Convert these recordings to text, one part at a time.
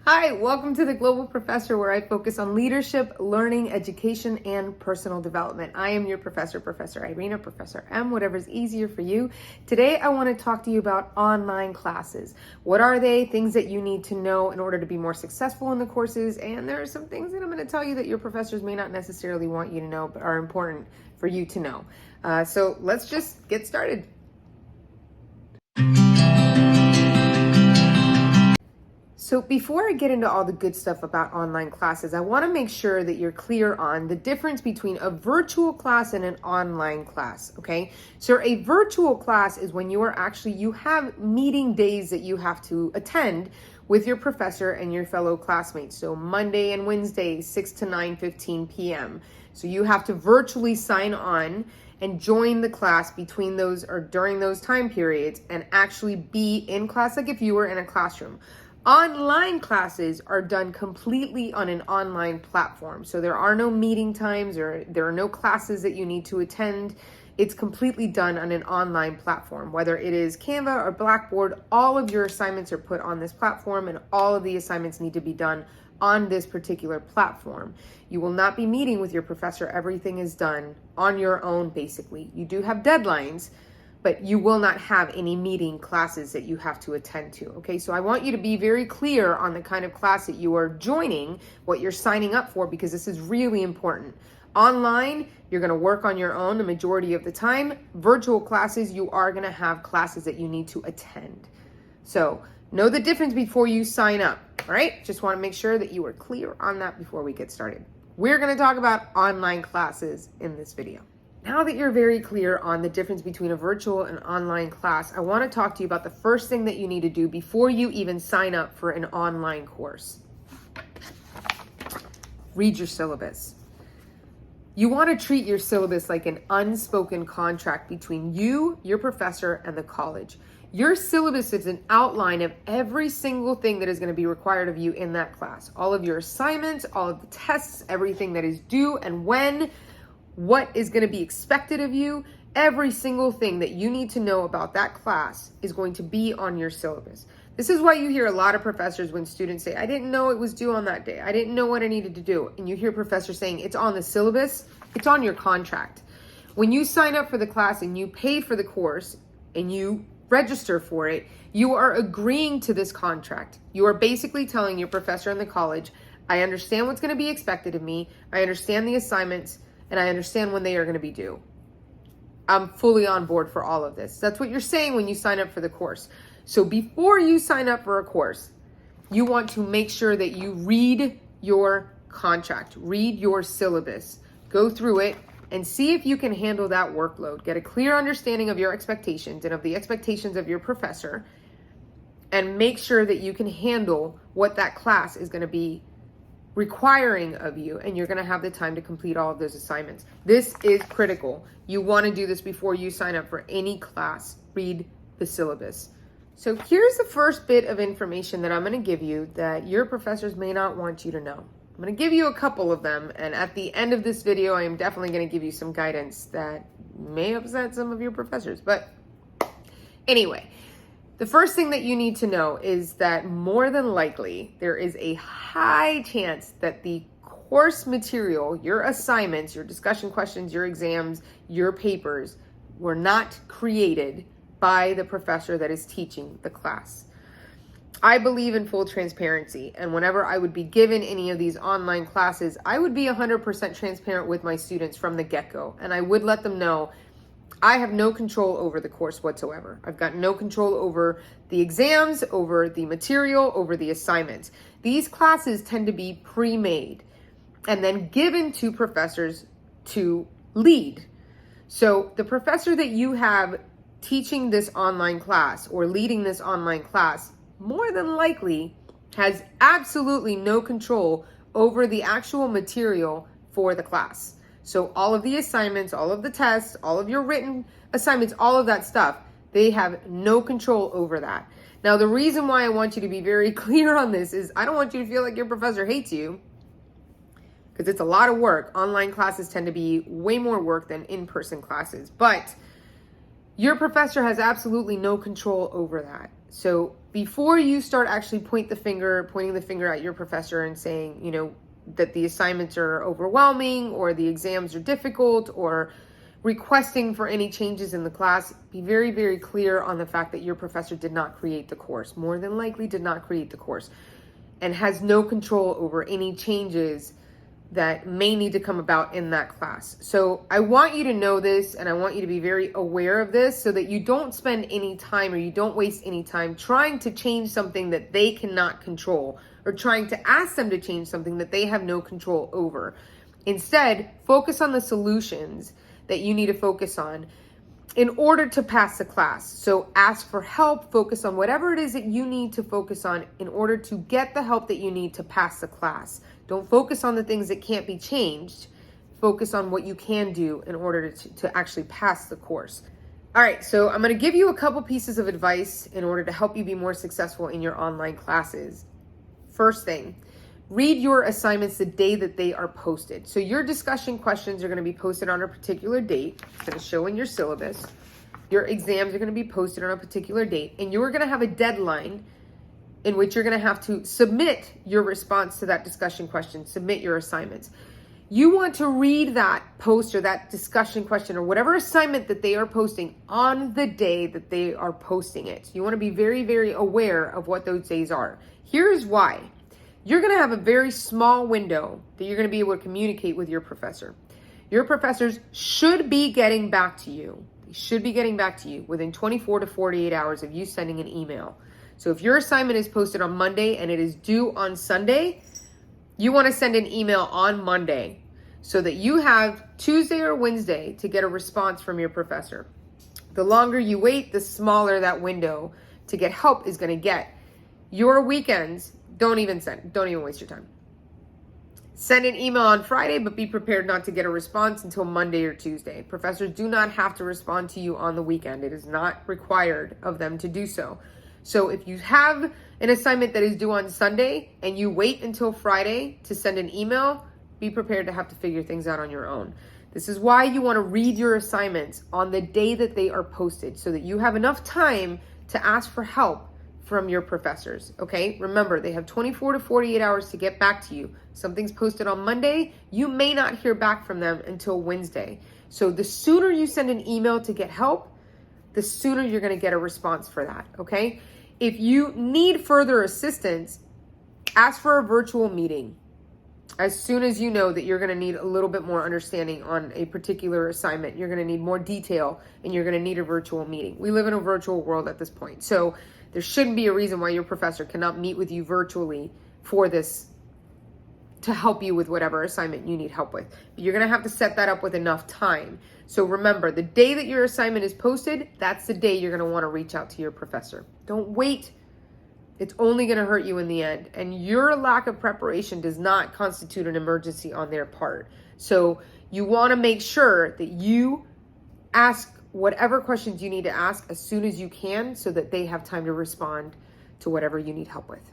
Hi, welcome to the Global Professor, where I focus on leadership, learning, education, and personal development. I am your professor, Professor Irina, Professor M, whatever's easier for you. Today, I want to talk to you about online classes. What are they? Things that you need to know in order to be more successful in the courses. And there are some things that I'm going to tell you that your professors may not necessarily want you to know, but are important for you to know. So let's just get started. So before I get into all the good stuff about online classes, I want to make sure that you're clear on the difference between a virtual class and an online class, okay? So a virtual class is when you have meeting days that you have to attend with your professor and your fellow classmates. So Monday and Wednesday, 6 to 9:15 p.m. So you have to virtually sign on and join the class between those or during those time periods and actually be in class like if you were in a classroom. Online classes are done completely on an online platform. So there are no meeting times or there are no classes that you need to attend. It's completely done on an online platform. Whether it is Canva or Blackboard, all of your assignments are put on this platform and all of the assignments need to be done on this particular platform. You will not be meeting with your professor. Everything is done on your own, basically. You do have deadlines, but you will not have any meeting classes that you have to attend to, okay? So I want you to be very clear on the kind of class that you are joining, what you're signing up for, because this is really important. Online, you're gonna work on your own the majority of the time. Virtual classes, you are gonna have classes that you need to attend. So know the difference before you sign up, all right? Just wanna make sure that you are clear on that before we get started. We're gonna talk about online classes in this video. Now that you're very clear on the difference between a virtual and online class, I want to talk to you about the first thing that you need to do before you even sign up for an online course. Read your syllabus. You want to treat your syllabus like an unspoken contract between you, your professor, and the college. Your syllabus is an outline of every single thing that is going to be required of you in that class. All of your assignments, all of the tests, everything that is due and when, what is going to be expected of you. Every single thing that you need to know about that class is going to be on your syllabus. This is why you hear a lot of professors when students say, I didn't know it was due on that day. I didn't know what I needed to do. And you hear professors saying, it's on the syllabus, it's on your contract. When you sign up for the class and you pay for the course and you register for it, you are agreeing to this contract. You are basically telling your professor in the college, I understand what's going to be expected of me. I understand the assignments, and I understand when they are going to be due. I'm fully on board for all of this. That's what you're saying when you sign up for the course. So before you sign up for a course, you want to make sure that you read your contract, read your syllabus, go through it, and see if you can handle that workload. Get a clear understanding of your expectations and of the expectations of your professor, and make sure that you can handle what that class is going to be requiring of you, and you're going to have the time to complete all of those assignments. This is critical. You want to do this before you sign up for any class. Read the syllabus. So here's the first bit of information that I'm going to give you that your professors may not want you to know. I'm going to give you a couple of them, and at the end of this video, I am definitely going to give you some guidance that may upset some of your professors. But anyway, the first thing that you need to know is that more than likely, there is a high chance that the course material, your assignments, your discussion questions, your exams, your papers were not created by the professor that is teaching the class. I believe in full transparency, and whenever I would be given any of these online classes, I would be 100% transparent with my students from the get-go, and I would let them know I have no control over the course whatsoever. I've got no control over the exams, over the material, over the assignments. These classes tend to be pre-made and then given to professors to lead. So the professor that you have teaching this online class or leading this online class more than likely has absolutely no control over the actual material for the class. So all of the assignments, all of the tests, all of your written assignments, all of that stuff, they have no control over that. Now, the reason why I want you to be very clear on this is I don't want you to feel like your professor hates you, because it's a lot of work. Online classes tend to be way more work than in-person classes, but your professor has absolutely no control over that. So before you start actually pointing the finger at your professor and saying, that the assignments are overwhelming or the exams are difficult or requesting for any changes in the class, be very, very clear on the fact that your professor did not create the course, more than likely did not create the course, and has no control over any changes that may need to come about in that class. So I want you to know this, and I want you to be very aware of this so that you don't spend any time or you don't waste any time trying to change something that they cannot control or trying to ask them to change something that they have no control over. Instead, focus on the solutions that you need to focus on in order to pass the class. So ask for help, focus on whatever it is that you need to focus on in order to get the help that you need to pass the class. Don't focus on the things that can't be changed. Focus on what you can do in order to actually pass the course. All right, so I'm going to give you a couple pieces of advice in order to help you be more successful in your online classes. First thing, read your assignments the day that they are posted. So your discussion questions are going to be posted on a particular date. It's going to show in your syllabus. Your exams are going to be posted on a particular date, and you're going to have a deadline in which you're going to have to submit your response to that discussion question, submit your assignments. You want to read that post or that discussion question or whatever assignment that they are posting on the day that they are posting it. So you want to be very, very aware of what those days are. Here's why. You're going to have a very small window that you're going to be able to communicate with your professor. Your professors should be getting back to you. They should be getting back to you within 24 to 48 hours of you sending an email. So if your assignment is posted on Monday and it is due on Sunday, you want to send an email on Monday so that you have Tuesday or Wednesday to get a response from your professor. The longer you wait, the smaller that window to get help is going to get. Your weekends, don't even waste your time. Send an email on Friday, but be prepared not to get a response until Monday or Tuesday. Professors do not have to respond to you on the weekend. It is not required of them to do so. So if you have an assignment that is due on Sunday and you wait until Friday to send an email, be prepared to have to figure things out on your own. This is why you want to read your assignments on the day that they are posted so that you have enough time to ask for help from your professors, okay? Remember, they have 24 to 48 hours to get back to you. Something's posted on Monday, you may not hear back from them until Wednesday. So the sooner you send an email to get help, the sooner you're going to get a response for that, okay? If you need further assistance, ask for a virtual meeting. As soon as you know that you're going to need a little bit more understanding on a particular assignment, you're going to need more detail, and you're going to need a virtual meeting. We live in a virtual world at this point. So there shouldn't be a reason why your professor cannot meet with you virtually for this to help you with whatever assignment you need help with. But you're going to have to set that up with enough time. So remember, the day that your assignment is posted, that's the day you're going to want to reach out to your professor. Don't wait. It's only going to hurt you in the end. And your lack of preparation does not constitute an emergency on their part. So you want to make sure that you ask whatever questions you need to ask as soon as you can so that they have time to respond to whatever you need help with.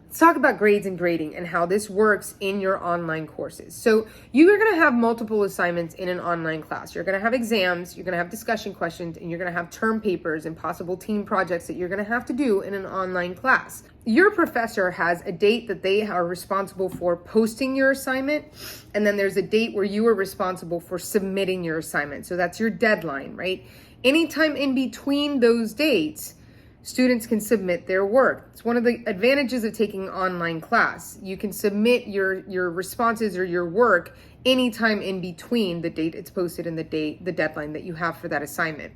Let's talk about grades and grading and how this works in your online courses. So you are going to have multiple assignments in an online class. You're going to have exams, you're going to have discussion questions, and you're going to have term papers and possible team projects that you're going to have to do in an online class. Your professor has a date that they are responsible for posting your assignment, and then there's a date where you are responsible for submitting your assignment. So that's your deadline, right? Anytime in between those dates, students can submit their work. It's one of the advantages of taking an online class. You can submit your responses or your work anytime in between the date it's posted and the deadline that you have for that assignment.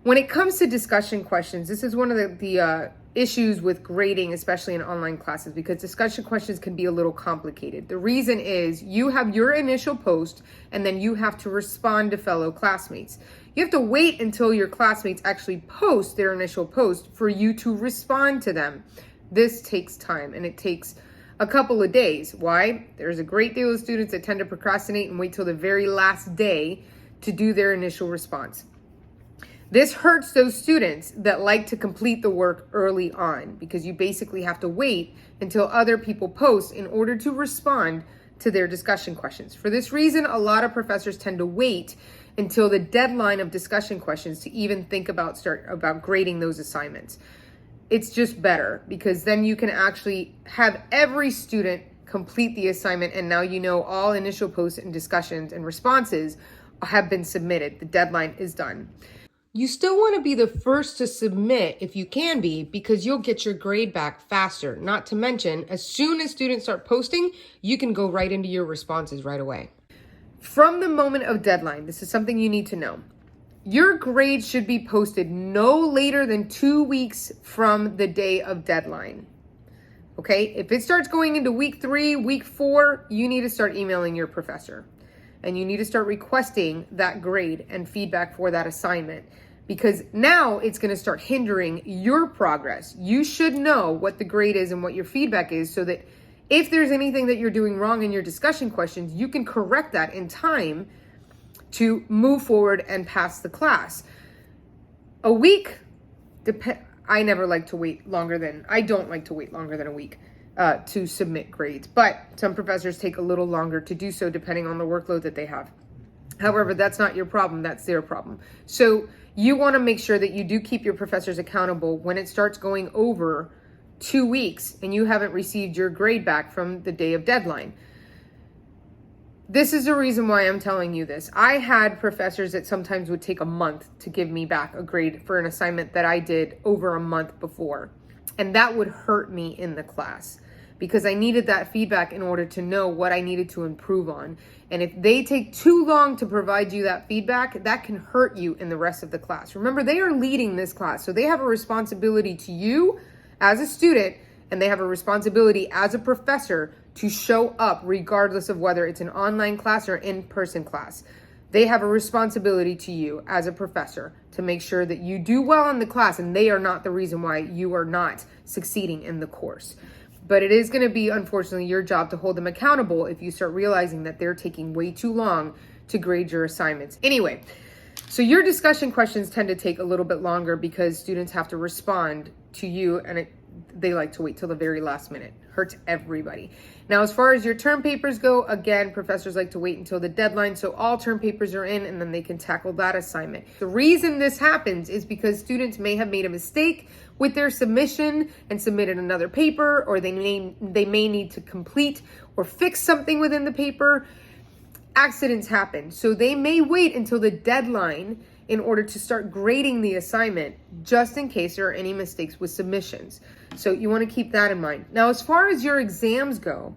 When it comes to discussion questions, this is one of the issues with grading, especially in online classes, because discussion questions can be a little complicated. The reason is you have your initial post and then you have to respond to fellow classmates. You have to wait until your classmates actually post their initial post for you to respond to them. This takes time and it takes a couple of days. Why? There's a great deal of students that tend to procrastinate and wait till the very last day to do their initial response. This hurts those students that like to complete the work early on because you basically have to wait until other people post in order to respond to their discussion questions. For this reason, a lot of professors tend to wait until the deadline of discussion questions to even think about grading those assignments. It's just better because then you can actually have every student complete the assignment, and now you know all initial posts and discussions and responses have been submitted. The deadline is done. You still want to be the first to submit if you can be, because you'll get your grade back faster. Not to mention, as soon as students start posting, you can go right into your responses right away. From the moment of deadline, this is something you need to know. Your grade should be posted no later than 2 weeks from the day of deadline. Okay? If it starts going into week 3, week 4, you need to start emailing your professor. And you need to start requesting that grade and feedback for that assignment, because now it's going to start hindering your progress. You should know what the grade is and what your feedback is, so that if there's anything that you're doing wrong in your discussion questions, you can correct that in time to move forward and pass the class. A week, I don't like to wait longer than a week to submit grades, but some professors take a little longer to do so depending on the workload that they have. However, that's not your problem, that's their problem. So you want to make sure that you do keep your professors accountable when it starts going over 2 weeks and you haven't received your grade back from the day of deadline. This is the reason why I'm telling you this. I had professors that sometimes would take a month to give me back a grade for an assignment that I did over a month before. And that would hurt me in the class, because I needed that feedback in order to know what I needed to improve on. And if they take too long to provide you that feedback, that can hurt you in the rest of the class. Remember, they are leading this class, so they have a responsibility to you as a student, and they have a responsibility as a professor to show up regardless of whether it's an online class or in-person class. They have a responsibility to you as a professor to make sure that you do well in the class, and they are not the reason why you are not succeeding in the course. But it is going to be, unfortunately, your job to hold them accountable if you start realizing that they're taking way too long to grade your assignments. Anyway, so your discussion questions tend to take a little bit longer because students have to respond to you, and they like to wait till the very last minute. Hurts everybody. Now, as far as your term papers go, again, professors like to wait until the deadline, so all term papers are in, and then they can tackle that assignment. The reason this happens is because students may have made a mistake with their submission and submitted another paper, or they may need to complete or fix something within the paper. Accidents happen, so they may wait until the deadline in order to start grading the assignment, just in case there are any mistakes with submissions. So you want to keep that in mind. Now, as far as your exams go,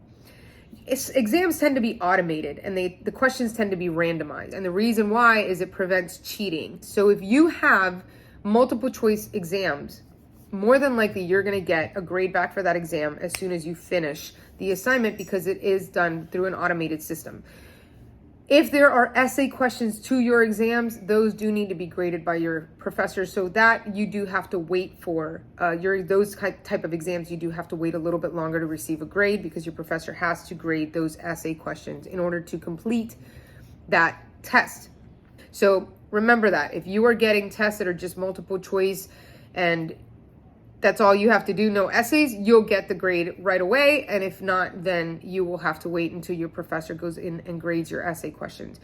exams tend to be automated, and the questions tend to be randomized. And the reason why is it prevents cheating. So if you have multiple choice exams, more than likely you're going to get a grade back for that exam as soon as you finish the assignment, because it is done through an automated system. If there are essay questions to your exams, those do need to be graded by your professor, so that you do have to wait for those type of exams. You do have to wait a little bit longer to receive a grade, because your professor has to grade those essay questions in order to complete that test. So remember that if you are getting tests that are just multiple choice and that's all you have to do, no essays, you'll get the grade right away. And if not, then you will have to wait until your professor goes in and grades your essay questions.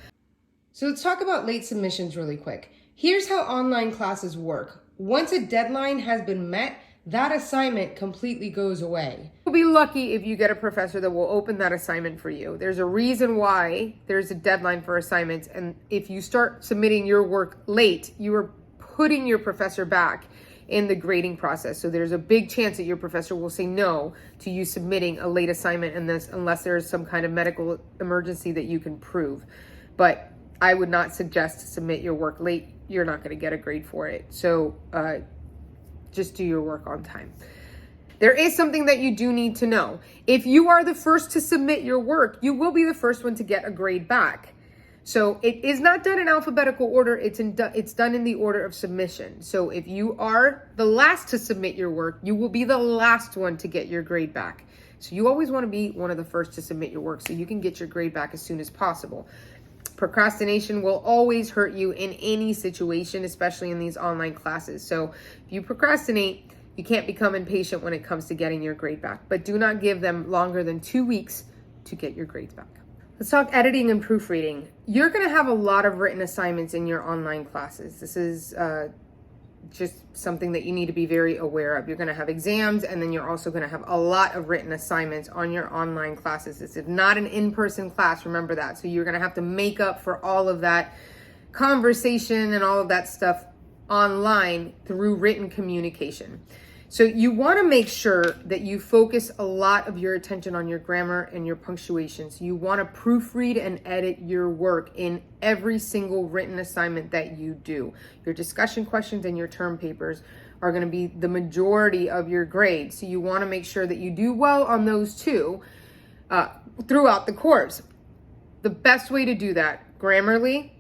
So let's talk about late submissions really quick. Here's how online classes work. Once a deadline has been met, that assignment completely goes away. You'll be lucky if you get a professor that will open that assignment for you. There's a reason why there's a deadline for assignments. And if you start submitting your work late, you are putting your professor back in the grading process. So there's a big chance that your professor will say no to you submitting a late assignment in this, unless there is some kind of medical emergency that you can prove. But I would not suggest to submit your work late. You're not going to get a grade for it. So just do your work on time. There is something that you do need to know. If you are the first to submit your work, you will be the first one to get a grade back. So it is not done in alphabetical order. It's done in the order of submission. So if you are the last to submit your work, you will be the last one to get your grade back. So you always want to be one of the first to submit your work so you can get your grade back as soon as possible. Procrastination will always hurt you in any situation, especially in these online classes. So if you procrastinate, you can't become impatient when it comes to getting your grade back. But do not give them longer than 2 weeks to get your grades back. Let's talk editing and proofreading. You're going to have a lot of written assignments in your online classes. This is just something that you need to be very aware of. You're going to have exams, and then you're also going to have a lot of written assignments on your online classes. This is not an in-person class, remember that. So you're going to have to make up for all of that conversation and all of that stuff online through written communication. So you want to make sure that you focus a lot of your attention on your grammar and your punctuation. So you want to proofread and edit your work in every single written assignment that you do. Your discussion questions and your term papers are going to be the majority of your grade. So you want to make sure that you do well on those two throughout the course. The best way to do that, Grammarly,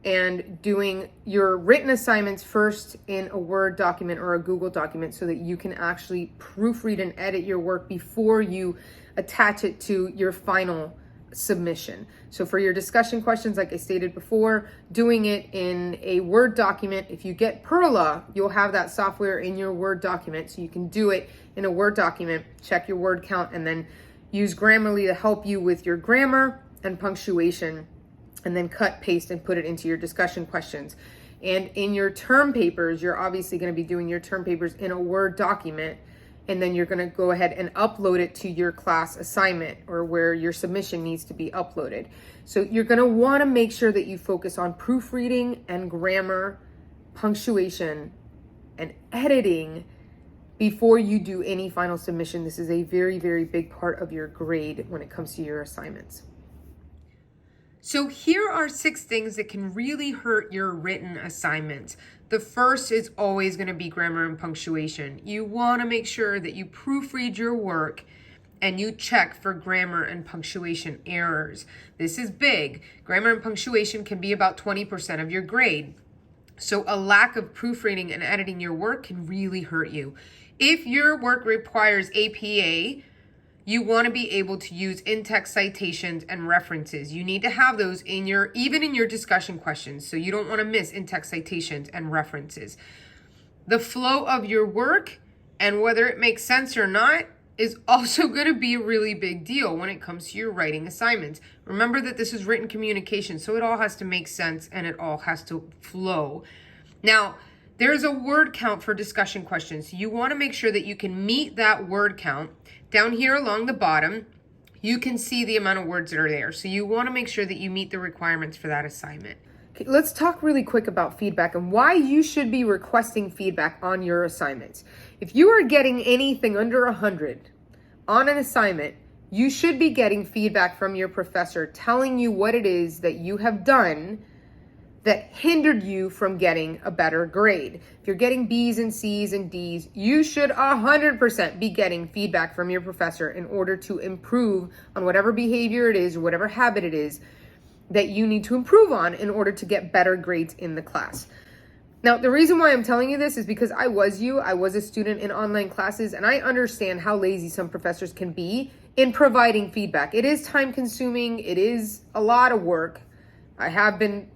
and doing your written assignments first in a Word document or a Google document so that you can actually proofread and edit your work before you attach it to your final submission. So for your discussion questions, like I stated before, doing it in a Word document. If you get Perla, you'll have that software in your Word document, so you can do it in a Word document, check your word count, and then use Grammarly to help you with your grammar and punctuation, and then cut, paste, and put it into your discussion questions. And in your term papers, you're obviously going to be doing your term papers in a Word document, and then you're going to go ahead and upload it to your class assignment or where your submission needs to be uploaded. So you're going to want to make sure that you focus on proofreading and grammar, punctuation, and editing before you do any final submission. This is a very, very big part of your grade when it comes to your assignments. So here are 6 things that can really hurt your written assignments. The first is always going to be grammar and punctuation. You want to make sure that you proofread your work and you check for grammar and punctuation errors. This is big. Grammar and punctuation can be about 20% of your grade. So a lack of proofreading and editing your work can really hurt you. If your work requires APA, you want to be able to use in-text citations and references. You need to have those even in your discussion questions, so you don't want to miss in-text citations and references. The flow of your work and whether it makes sense or not is also going to be a really big deal when it comes to your writing assignments. Remember that this is written communication, so it all has to make sense and it all has to flow. Now, there's a word count for discussion questions. You want to make sure that you can meet that word count. Down here along the bottom, you can see the amount of words that are there. So you want to make sure that you meet the requirements for that assignment. Okay, let's talk really quick about feedback and why you should be requesting feedback on your assignments. If you are getting anything under 100 on an assignment, you should be getting feedback from your professor telling you what it is that you have done that hindered you from getting a better grade. If you're getting B's and C's and D's, you should 100% be getting feedback from your professor in order to improve on whatever behavior it is or whatever habit it is that you need to improve on in order to get better grades in the class. Now, the reason why I'm telling you this is because I was a student in online classes, and I understand how lazy some professors can be in providing feedback. It is time consuming. It is a lot of work. I have been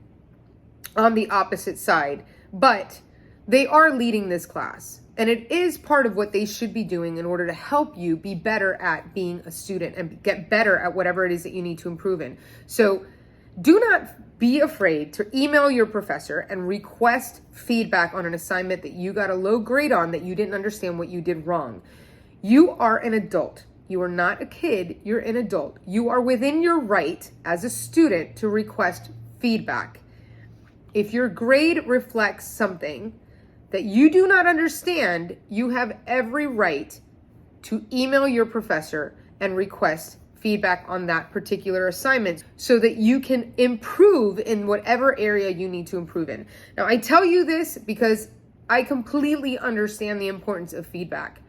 on the opposite side, but they are leading this class, and it is part of what they should be doing in order to help you be better at being a student and get better at whatever it is that you need to improve in. So do not be afraid to email your professor and request feedback on an assignment that you got a low grade on, that you didn't understand what you did wrong. You are an adult. You are not a kid. You're an adult. You are within your right as a student to request feedback. If your grade reflects something that you do not understand, you have every right to email your professor and request feedback on that particular assignment so that you can improve in whatever area you need to improve in. Now, I tell you this because I completely understand the importance of feedback,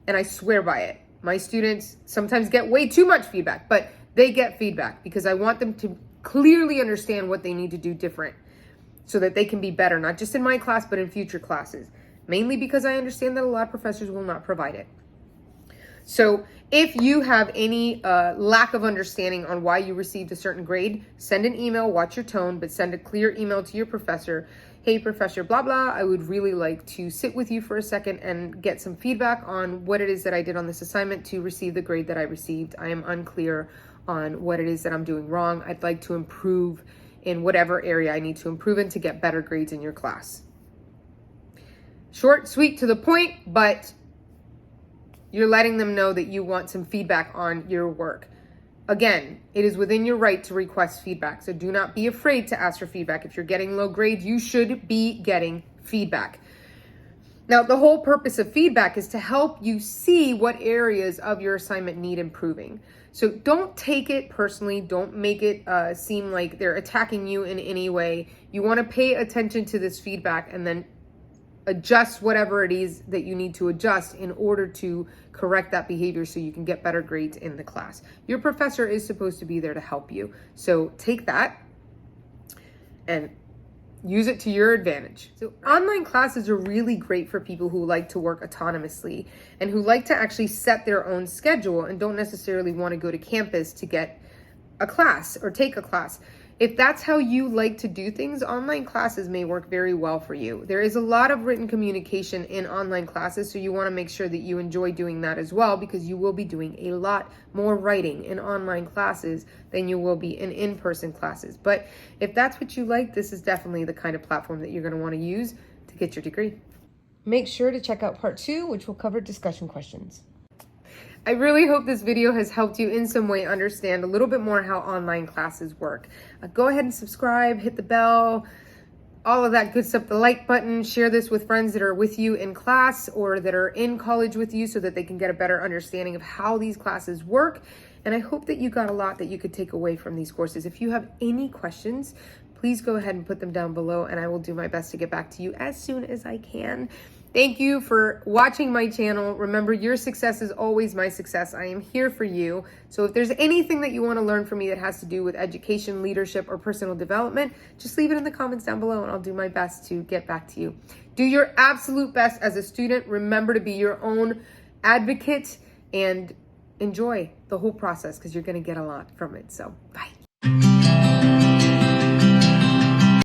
and I swear by it. My students sometimes get way too much feedback, but they get feedback because I want them to clearly understand what they need to do different, so that they can be better, not just in my class, but in future classes. Mainly because I understand that a lot of professors will not provide it. So if you have any lack of understanding on why you received a certain grade, send an email, watch your tone, but send a clear email to your professor. hey, Professor blah, blah, I would really like to sit with you for a second and get some feedback on what it is that I did on this assignment to receive the grade that I received. I am unclear on what it is that I'm doing wrong. I'd like to improve in whatever area I need to improve in to get better grades in your class. Short, sweet, to the point, but you're letting them know that you want some feedback on your work. Again, it is within your right to request feedback, so do not be afraid to ask for feedback. If you're getting low grades, you should be getting feedback. Now, the whole purpose of feedback is to help you see what areas of your assignment need improving. So don't take it personally. Don't make it seem like they're attacking you in any way. You want to pay attention to this feedback and then adjust whatever it is that you need to adjust in order to correct that behavior so you can get better grades in the class. Your professor is supposed to be there to help you. So take that and use it to your advantage. So online classes are really great for people who like to work autonomously and who like to actually set their own schedule and don't necessarily want to go to campus to get a class or take a class. If that's how you like to do things, online classes may work very well for you. There is a lot of written communication in online classes, so you want to make sure that you enjoy doing that as well, because you will be doing a lot more writing in online classes than you will be in in-person classes. But if that's what you like, this is definitely the kind of platform that you're going to want to use to get your degree. Make sure to check out part 2, which will cover discussion questions. I really hope this video has helped you in some way understand a little bit more how online classes work. Go ahead and subscribe, hit the bell, all of that good stuff, the like button, share this with friends that are with you in class or that are in college with you so that they can get a better understanding of how these classes work. And I hope that you got a lot that you could take away from these courses. If you have any questions, please go ahead and put them down below and I will do my best to get back to you as soon as I can. Thank you for watching my channel. Remember, your success is always my success. I am here for you. So if there's anything that you want to learn from me that has to do with education, leadership, or personal development, just leave it in the comments down below and I'll do my best to get back to you. Do your absolute best as a student. Remember to be your own advocate and enjoy the whole process because you're going to get a lot from it. So bye.